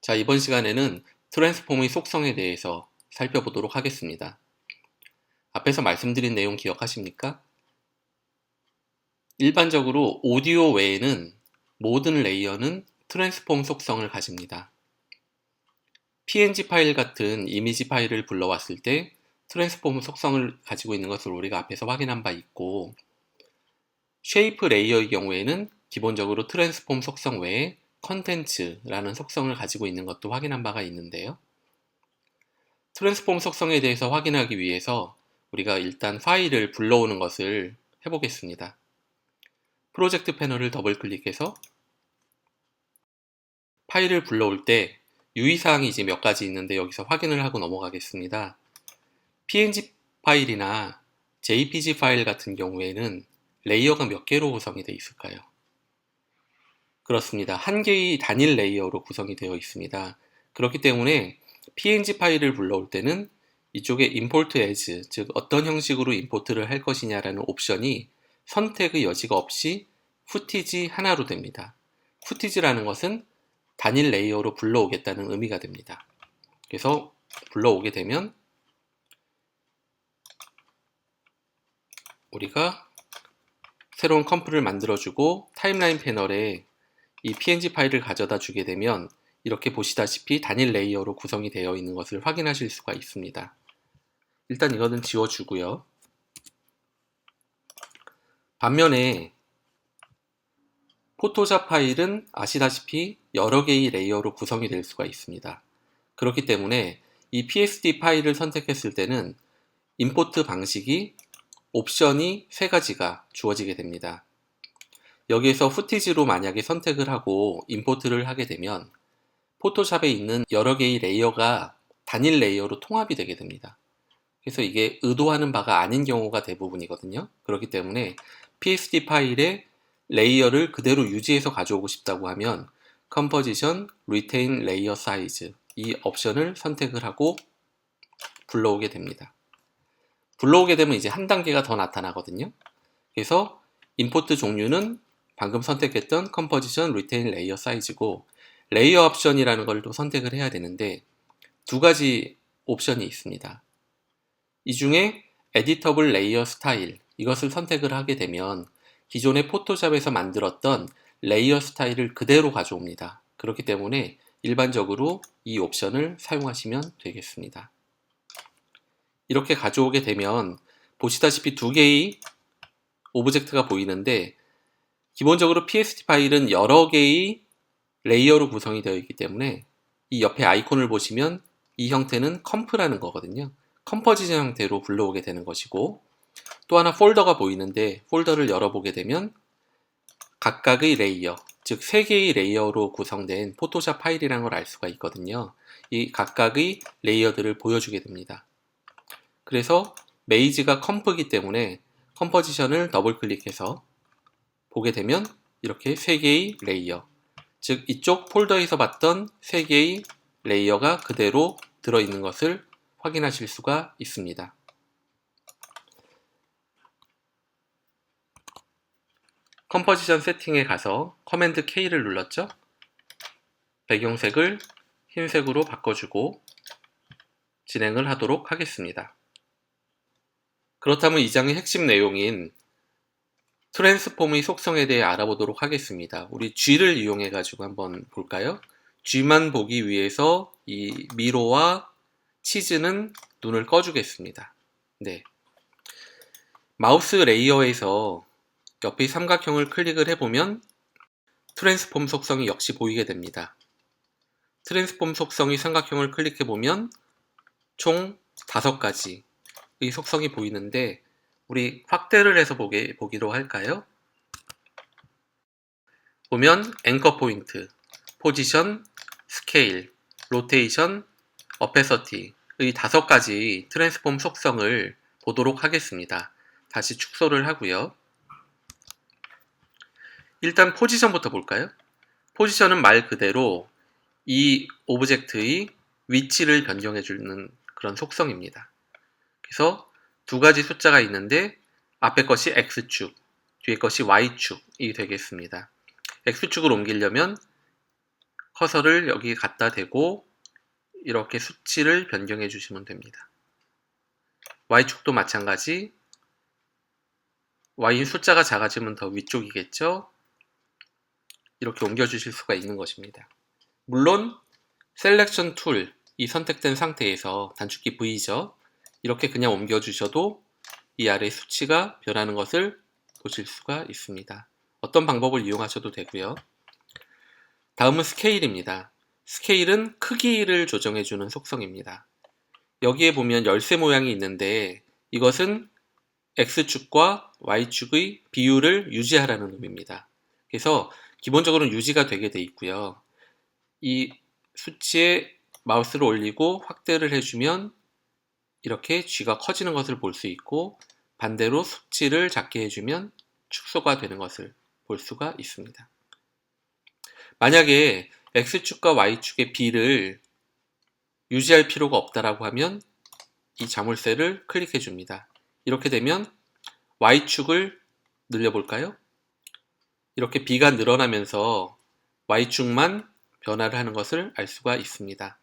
자, 이번 시간에는 트랜스폼의 속성에 대해서 살펴보도록 하겠습니다. 앞에서 말씀드린 내용 기억하십니까? 일반적으로 오디오 외에는 모든 레이어는 트랜스폼 속성을 가집니다. PNG 파일 같은 이미지 파일을 불러왔을 때 트랜스폼 속성을 가지고 있는 것을 우리가 앞에서 확인한 바 있고, 쉐이프 레이어의 경우에는 기본적으로 트랜스폼 속성 외에 컨텐츠라는 속성을 가지고 있는 것도 확인한 바가 있는데요. 트랜스폼 속성에 대해서 확인하기 위해서 우리가 일단 파일을 불러오는 것을 해보겠습니다. 프로젝트 패널을 더블 클릭해서 파일을 불러올 때 유의사항이 이제 몇 가지 있는데 여기서 확인을 하고 넘어가겠습니다. PNG 파일이나 JPG 파일 같은 경우에는 레이어가 몇 개로 구성이 되어 있을까요? 그렇습니다. 한 개의 단일 레이어로 구성이 되어 있습니다. 그렇기 때문에 PNG 파일을 불러올 때는 이쪽에 import as, 즉 어떤 형식으로 임포트를 할 것이냐라는 옵션이 선택의 여지가 없이 footage 하나로 됩니다. footage라는 것은 단일 레이어로 불러오겠다는 의미가 됩니다. 그래서 불러오게 되면 우리가 새로운 컴프를 만들어주고 타임라인 패널에 이 PNG 파일을 가져다 주게 되면 이렇게 보시다시피 단일 레이어로 구성이 되어 있는 것을 확인하실 수가 있습니다. 일단 이거는 지워주고요. 반면에 포토샵 파일은 아시다시피 여러 개의 레이어로 구성이 될 수가 있습니다. 그렇기 때문에 이 PSD 파일을 선택했을 때는 임포트 방식이 옵션이 3가지가 주어지게 됩니다. 여기에서 footage로 만약에 선택을 하고 임포트를 하게 되면 포토샵에 있는 여러 개의 레이어가 단일 레이어로 통합이 되게 됩니다. 그래서 이게 의도하는 바가 아닌 경우가 대부분이거든요. 그렇기 때문에 PSD 파일의 레이어를 그대로 유지해서 가져오고 싶다고 하면 Composition, Retain Layer Size 이 옵션을 선택을 하고 불러오게 됩니다. 불러오게 되면 이제 한 단계가 더 나타나거든요. 그래서 임포트 종류는 방금 선택했던 Composition, Retain Layer Size고 레이어 옵션이라는 걸 또 선택을 해야 되는데 2가지 옵션이 있습니다. 이 중에 Editable Layer Style 이것을 선택을 하게 되면 기존의 포토샵에서 만들었던 레이어 스타일을 그대로 가져옵니다. 그렇기 때문에 일반적으로 이 옵션을 사용하시면 되겠습니다. 이렇게 가져오게 되면 보시다시피 2개의 오브젝트가 보이는데 기본적으로 PSD 파일은 여러 개의 레이어로 구성이 되어 있기 때문에 이 옆에 아이콘을 보시면 이 형태는 컴프라는 거거든요. 컴포지션 형태로 불러오게 되는 것이고 또 하나 폴더가 보이는데 폴더를 열어보게 되면 각각의 레이어, 즉 3개의 레이어로 구성된 포토샵 파일이라는 걸 알 수가 있거든요. 이 각각의 레이어들을 보여주게 됩니다. 그래서 메이즈가 컴프이기 때문에 컴포지션을 더블 클릭해서 보게 되면 이렇게 3개의 레이어, 즉 이쪽 폴더에서 봤던 3개의 레이어가 그대로 들어있는 것을 확인하실 수가 있습니다. 컴포지션 세팅에 가서 커맨드 K를 눌렀죠? 배경색을 흰색으로 바꿔주고 진행을 하도록 하겠습니다. 그렇다면 이 장의 핵심 내용인 트랜스폼의 속성에 대해 알아보도록 하겠습니다. 우리 G를 이용해 가지고 한번 볼까요? G만 보기 위해서 이 미로와 치즈는 눈을 꺼주겠습니다. 네. 마우스 레이어에서 옆의 삼각형을 클릭을 해보면 트랜스폼 속성이 역시 보이게 됩니다. 트랜스폼 속성의 삼각형을 클릭해보면 총 5가지의 속성이 보이는데 우리 확대를 해서 보기로 할까요? 보면 앵커 포인트, 포지션, 스케일, 로테이션, 어페서티의 5가지 트랜스폼 속성을 보도록 하겠습니다. 다시 축소를 하고요. 일단 포지션부터 볼까요? 포지션은 말 그대로 이 오브젝트의 위치를 변경해주는 그런 속성입니다. 그래서 2가지 숫자가 있는데 앞에 것이 X축, 뒤에 것이 Y축이 되겠습니다. X축을 옮기려면 커서를 여기 갖다 대고 이렇게 수치를 변경해 주시면 됩니다. Y축도 마찬가지. Y인 숫자가 작아지면 더 위쪽이겠죠? 이렇게 옮겨 주실 수가 있는 것입니다. 물론 셀렉션 툴, 이 선택된 상태에서 단축키 V죠. 이렇게 그냥 옮겨 주셔도 이 아래 수치가 변하는 것을 보실 수가 있습니다. 어떤 방법을 이용하셔도 되고요. 다음은 스케일입니다. 스케일은 크기를 조정해주는 속성입니다. 여기에 보면 열쇠 모양이 있는데 이것은 X축과 Y축의 비율을 유지하라는 의미입니다. 그래서 기본적으로는 유지가 되게 돼 있고요. 이 수치에 마우스를 올리고 확대를 해주면 이렇게 G가 커지는 것을 볼 수 있고, 반대로 수치를 작게 해주면 축소가 되는 것을 볼 수가 있습니다. 만약에 X축과 Y축의 비를 유지할 필요가 없다라고 하면 이 자물쇠를 클릭해 줍니다. 이렇게 되면 Y축을 늘려볼까요? 이렇게 B가 늘어나면서 Y축만 변화를 하는 것을 알 수가 있습니다.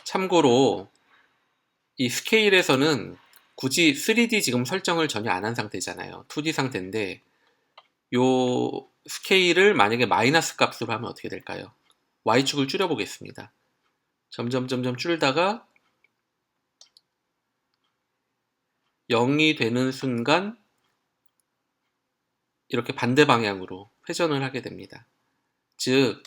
참고로 이 스케일에서는 굳이 3D 지금 설정을 전혀 안 한 상태잖아요. 2D 상태인데 요 스케일을 만약에 마이너스 값으로 하면 어떻게 될까요? Y축을 줄여보겠습니다. 점점 줄다가 0이 되는 순간 이렇게 반대 방향으로 회전을 하게 됩니다. 즉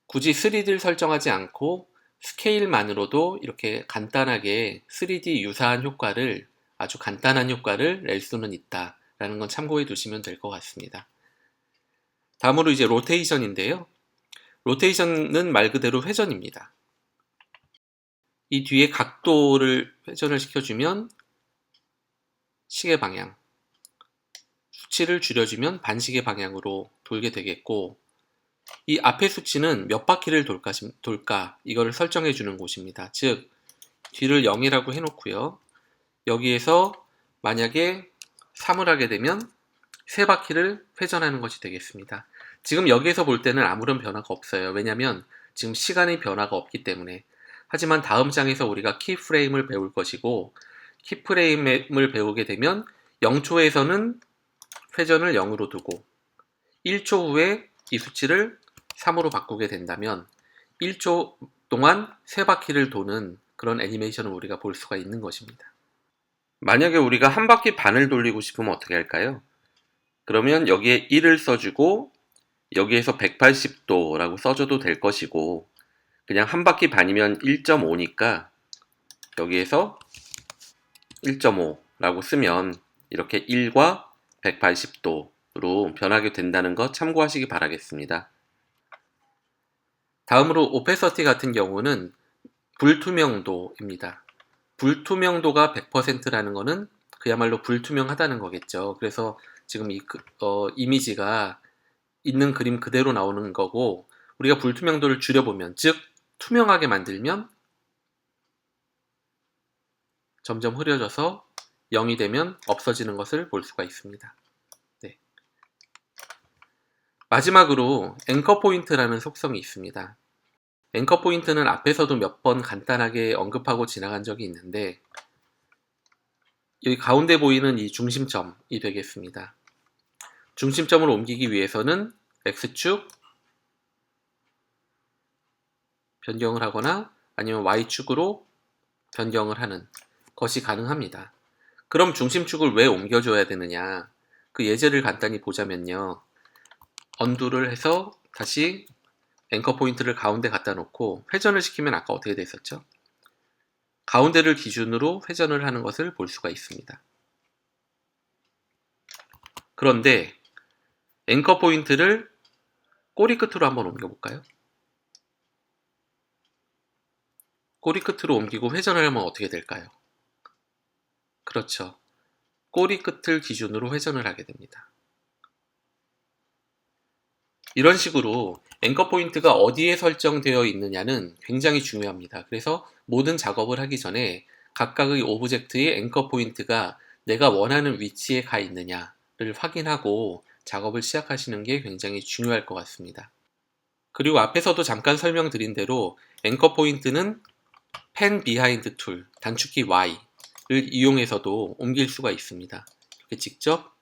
굳이 3D를 설정하지 않고 스케일만으로도 이렇게 간단하게 3D 유사한 효과를, 아주 간단한 효과를 낼 수는 있다라는 건 참고해 두시면 될 것 같습니다. 다음으로 이제 로테이션인데요. 로테이션은 말 그대로 회전입니다. 이 뒤에 각도를 회전을 시켜주면 시계 방향, 수치를 줄여주면 반시계 방향으로 돌게 되겠고, 이 앞에 수치는 몇 바퀴를 돌까 이거를 설정해 주는 곳입니다. 즉 뒤를 0이라고 해놓고요. 여기에서 만약에 3을 하게 되면 3바퀴를 회전하는 것이 되겠습니다. 지금 여기에서 볼 때는 아무런 변화가 없어요. 왜냐하면 지금 시간의 변화가 없기 때문에. 하지만 다음 장에서 우리가 키프레임을 배울 것이고, 키프레임을 배우게 되면 0초에서는 회전을 0으로 두고 1초 후에 이 수치를 3으로 바꾸게 된다면 1초 동안 3바퀴를 도는 그런 애니메이션을 우리가 볼 수가 있는 것입니다. 만약에 우리가 한 바퀴 반을 돌리고 싶으면 어떻게 할까요? 그러면 여기에 1을 써주고 여기에서 180도라고 써줘도 될 것이고, 그냥 한 바퀴 반이면 1.5니까 여기에서 1.5라고 쓰면 이렇게 1과 180도로 변하게 된다는 것 참고하시기 바라겠습니다. 다음으로 오페서티 같은 경우는 불투명도입니다. 불투명도가 100%라는 것은 그야말로 불투명하다는 거겠죠. 그래서 지금 이 이미지가 있는 그림 그대로 나오는 거고, 우리가 불투명도를 줄여보면, 즉 투명하게 만들면 점점 흐려져서 0이 되면 없어지는 것을 볼 수가 있습니다. 네. 마지막으로 앵커 포인트라는 속성이 있습니다. 앵커 포인트는 앞에서도 몇 번 간단하게 언급하고 지나간 적이 있는데, 여기 가운데 보이는 이 중심점이 되겠습니다. 중심점을 옮기기 위해서는 X축 변경을 하거나 아니면 Y축으로 변경을 하는 것이 가능합니다. 그럼 중심축을 왜 옮겨줘야 되느냐? 그 예제를 간단히 보자면요. 언두를 해서 다시 앵커 포인트를 가운데 갖다 놓고 회전을 시키면 아까 어떻게 됐었죠? 가운데를 기준으로 회전을 하는 것을 볼 수가 있습니다. 그런데 앵커 포인트를 꼬리 끝으로 한번 옮겨볼까요? 꼬리 끝으로 옮기고 회전을 하면 어떻게 될까요? 그렇죠. 꼬리 끝을 기준으로 회전을 하게 됩니다. 이런 식으로 앵커 포인트가 어디에 설정되어 있느냐는 굉장히 중요합니다. 그래서 모든 작업을 하기 전에 각각의 오브젝트의 앵커 포인트가 내가 원하는 위치에 가 있느냐를 확인하고 작업을 시작하시는 게 굉장히 중요할 것 같습니다. 그리고 앞에서도 잠깐 설명드린 대로 앵커 포인트는 펜 비하인드 툴, 단축키 Y를 이용해서도 옮길 수가 있습니다. 이렇게 직접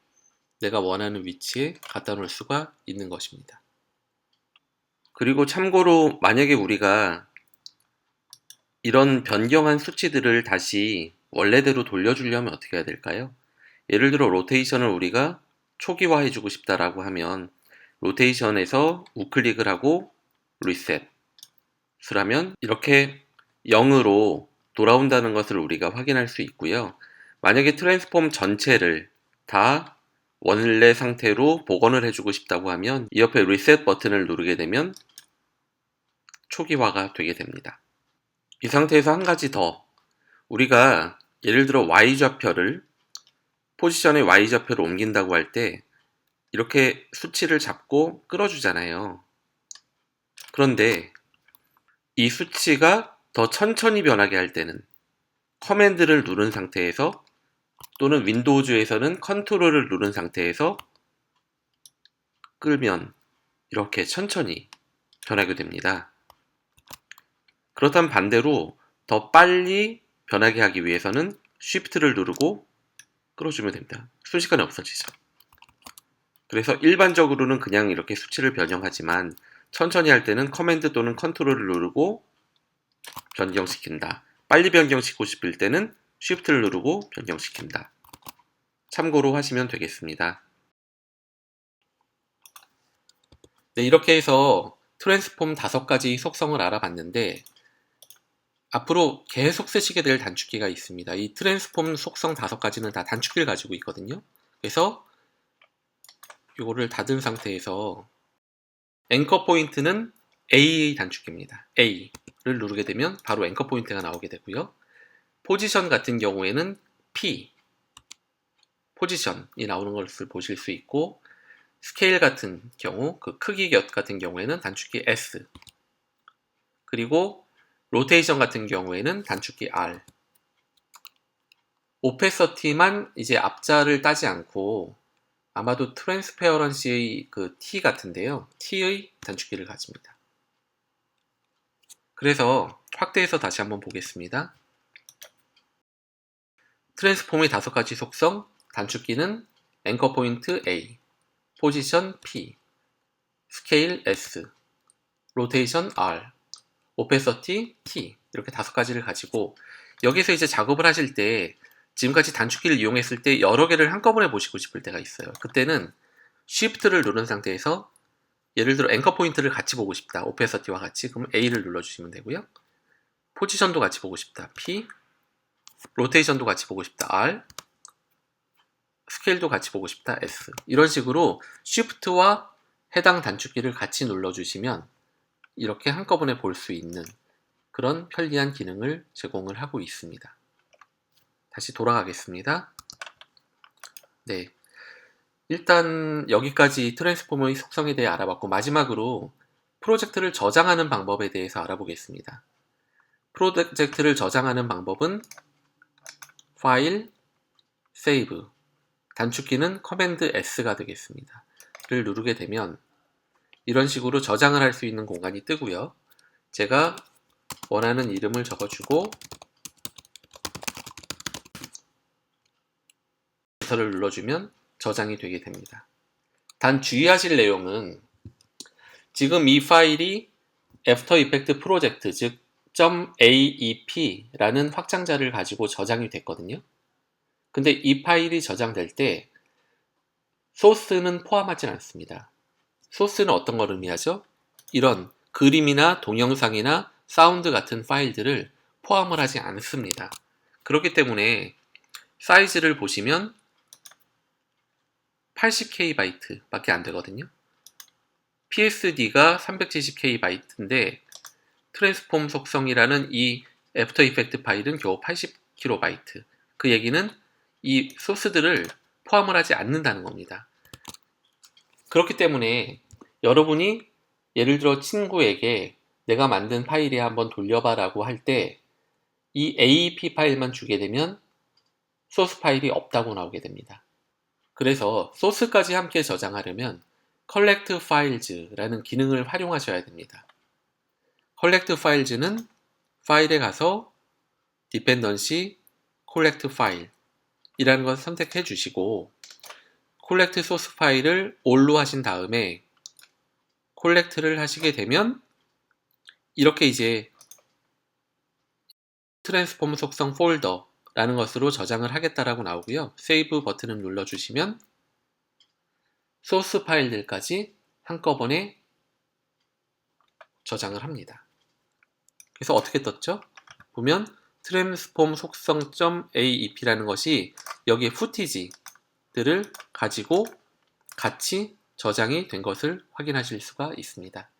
내가 원하는 위치에 갖다 놓을 수가 있는 것입니다. 그리고 참고로 만약에 우리가 이런 변경한 수치들을 다시 원래대로 돌려주려면 어떻게 해야 될까요? 예를 들어 로테이션을 우리가 초기화 해주고 싶다라고 하면 로테이션에서 우클릭을 하고 리셋을 하면 이렇게 0으로 돌아온다는 것을 우리가 확인할 수 있고요. 만약에 트랜스폼 전체를 다 원래 상태로 복원을 해주고 싶다고 하면 이 옆에 리셋 버튼을 누르게 되면 초기화가 되게 됩니다. 이 상태에서 한 가지 더, 우리가 예를 들어 Y좌표를 포지션의 Y좌표를 옮긴다고 할 때 이렇게 수치를 잡고 끌어주잖아요. 그런데 이 수치가 더 천천히 변하게 할 때는 커맨드를 누른 상태에서 또는 윈도우즈에서는 컨트롤을 누른 상태에서 끌면 이렇게 천천히 변하게 됩니다. 그렇다면 반대로 더 빨리 변하게 하기 위해서는 Shift를 누르고 끌어주면 됩니다. 순식간에 없어지죠. 그래서 일반적으로는 그냥 이렇게 수치를 변형하지만 천천히 할 때는 커맨드 또는 컨트롤을 누르고 변경시킨다. 빨리 변경시키고 싶을 때는 Shift를 누르고 변경시킨다. 참고로 하시면 되겠습니다. 네, 이렇게 해서 트랜스폼 5가지 속성을 알아봤는데 앞으로 계속 쓰시게 될 단축키가 있습니다. 이 트랜스폼 속성 5가지는 다 단축키를 가지고 있거든요. 그래서 이거를 닫은 상태에서 앵커 포인트는 A 단축키입니다. A를 누르게 되면 바로 앵커 포인트가 나오게 되고요. 포지션 같은 경우에는 P, 포지션이 나오는 것을 보실 수 있고, 스케일 같은 경우, 그 크기 곁 같은 경우에는 단축키 S, 그리고 로테이션 같은 경우에는 단축키 R. 오페서티만 이제 앞자를 따지 않고 아마도 트랜스페어런시의 그 T 같은데요. T의 단축키를 가집니다. 그래서 확대해서 다시 한번 보겠습니다. 트랜스폼의 5가지 속성, 단축키는 앵커 포인트 A, 포지션 P, 스케일 S, 로테이션 R, 오페서티 T, 이렇게 5가지를 가지고 여기서 이제 작업을 하실 때 지금까지 단축키를 이용했을 때 여러 개를 한꺼번에 보시고 싶을 때가 있어요. 그때는 Shift를 누른 상태에서 예를 들어 앵커 포인트를 같이 보고 싶다. 오페서티와 같이. 그럼 A를 눌러주시면 되고요. 포지션도 같이 보고 싶다. P, 로테이션도 같이 보고 싶다. R, 스케일도 같이 보고 싶다. S. 이런 식으로 Shift와 해당 단축키를 같이 눌러주시면 이렇게 한꺼번에 볼 수 있는 그런 편리한 기능을 제공을 하고 있습니다. 다시 돌아가겠습니다. 네, 일단 여기까지 트랜스포머의 속성에 대해 알아봤고 마지막으로 프로젝트를 저장하는 방법에 대해서 알아보겠습니다. 프로젝트를 저장하는 방법은 파일, 세이브, 단축키는 커맨드 S가 되겠습니다. 를 누르게 되면 이런 식으로 저장을 할 수 있는 공간이 뜨고요. 제가 원하는 이름을 적어주고 엔터를 눌러주면 저장이 되게 됩니다. 단 주의하실 내용은 지금 이 파일이 애프터 이펙트 프로젝트 즉 .aep라는 확장자를 가지고 저장이 됐거든요. 근데 이 파일이 저장될 때 소스는 포함하진 않습니다. 소스는 어떤 걸 의미하죠? 이런 그림이나 동영상이나 사운드 같은 파일들을 포함을 하지 않습니다. 그렇기 때문에 사이즈를 보시면 80KB 밖에 안 되거든요. PSD가 370KB 인데 트랜스폼 속성이라는 이 애프터 이펙트 파일은 겨우 80KB. 그 얘기는 이 소스들을 포함을 하지 않는다는 겁니다. 그렇기 때문에 여러분이 예를 들어 친구에게 내가 만든 파일에 한번 돌려봐 라고 할 때 이 AEP 파일만 주게 되면 소스 파일이 없다고 나오게 됩니다. 그래서 소스까지 함께 저장하려면 collect files라는 기능을 활용하셔야 됩니다. collect files는 파일에 가서 dependency collect file 이라는 것을 선택해 주시고 collect source 파일을 all로 하신 다음에 collect를 하시게 되면 이렇게 이제 트랜스폼 속성 폴더라는 것으로 저장을 하겠다라고 나오고요. 세이브 버튼을 눌러주시면 소스 파일들까지 한꺼번에 저장을 합니다. 그래서 어떻게 떴죠? 보면 트랜스폼 속성.aep라는 것이 여기에 후티지들을 가지고 같이 저장이 된 것을 확인하실 수가 있습니다.